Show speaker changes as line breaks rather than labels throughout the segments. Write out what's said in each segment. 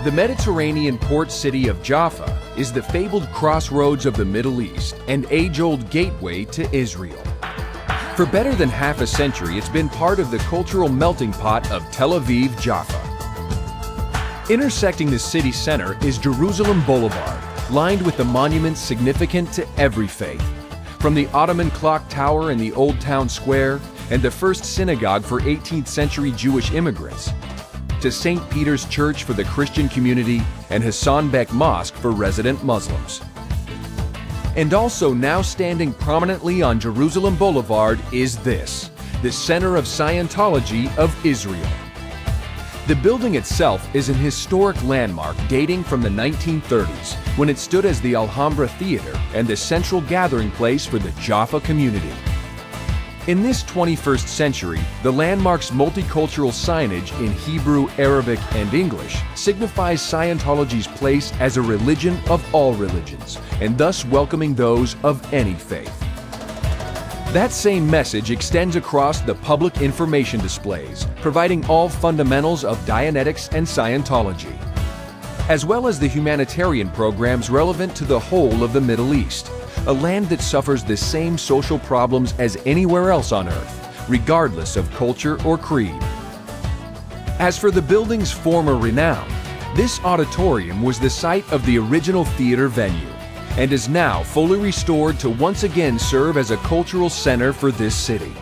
The Mediterranean port city of Jaffa is the fabled crossroads of the Middle East and age-old gateway to Israel. For better than half a century, it's been part of the cultural melting pot of Tel Aviv, Jaffa. Intersecting the city center is Jerusalem Boulevard, lined with the monuments significant to every faith. From the Ottoman clock tower in the Old Town Square and the first synagogue for 18th century Jewish immigrants, to St. Peter's Church for the Christian community and Hassan Bek Mosque for resident Muslims. And also now standing prominently on Jerusalem Boulevard is this, the Center of Scientology of Israel. The building itself is an historic landmark dating from the 1930s, when it stood as the Alhambra Theater and the central gathering place for the Jaffa community. In this 21st century, the landmark's multicultural signage in Hebrew, Arabic, and English signifies Scientology's place as a religion of all religions, and thus welcoming those of any faith. That same message extends across the public information displays, providing all fundamentals of Dianetics and Scientology, as well as the humanitarian programs relevant to the whole of the Middle East, a land that suffers the same social problems as anywhere else on Earth, regardless of culture or creed. As for the building's former renown, this auditorium was the site of the original theater venue and is now fully restored to once again serve as a cultural center for this city.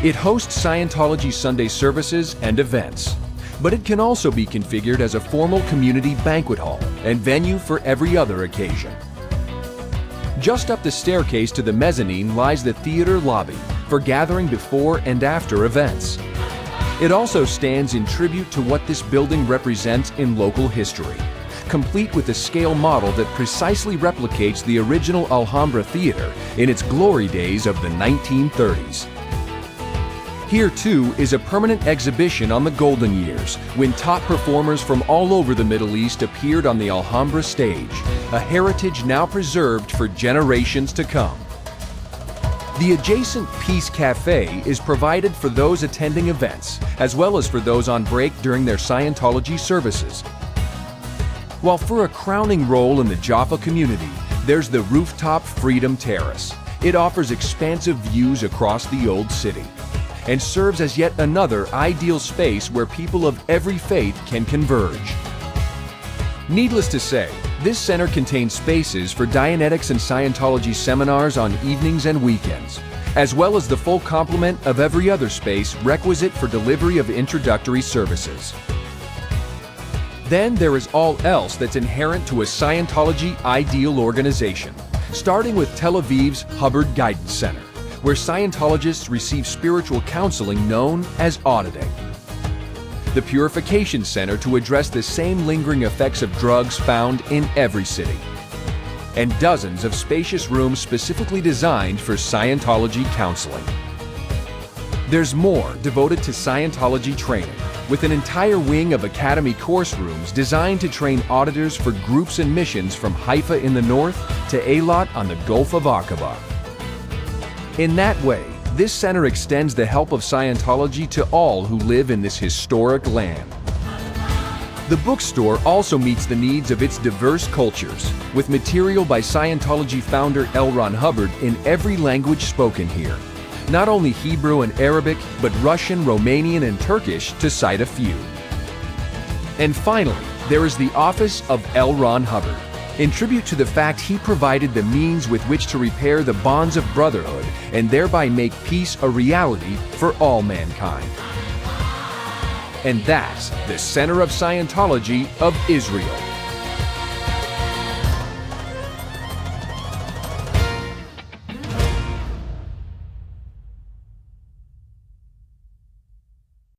It hosts Scientology Sunday services and events, but it can also be configured as a formal community banquet hall and venue for every other occasion. Just up the staircase to the mezzanine lies the theater lobby for gathering before and after events. It also stands in tribute to what this building represents in local history, complete with a scale model that precisely replicates the original Alhambra Theater in its glory days of the 1930s. Here, too, is a permanent exhibition on the golden years, when top performers from all over the Middle East appeared on the Alhambra stage, a heritage now preserved for generations to come. The adjacent Peace Café is provided for those attending events, as well as for those on break during their Scientology services. While for a crowning role in the Jaffa community, there's the rooftop Freedom Terrace. It offers expansive views across the old city and serves as yet another ideal space where people of every faith can converge. Needless to say, this center contains spaces for Dianetics and Scientology seminars on evenings and weekends, as well as the full complement of every other space requisite for delivery of introductory services. Then there is all else that's inherent to a Scientology ideal organization, starting with Tel Aviv's Hubbard Guidance Center, where Scientologists receive spiritual counseling known as auditing. The Purification Center to address the same lingering effects of drugs found in every city. And dozens of spacious rooms specifically designed for Scientology counseling. There's more devoted to Scientology training, with an entire wing of academy course rooms designed to train auditors for groups and missions from Haifa in the north to Eilat on the Gulf of Aqaba. In that way, this center extends the help of Scientology to all who live in this historic land. The bookstore also meets the needs of its diverse cultures, with material by Scientology founder L. Ron Hubbard in every language spoken here. Not only Hebrew and Arabic, but Russian, Romanian, and Turkish, to cite a few. And finally, there is the Office of L. Ron Hubbard, in tribute to the fact he provided the means with which to repair the bonds of brotherhood and thereby make peace a reality for all mankind. And that's the Center of Scientology of Israel.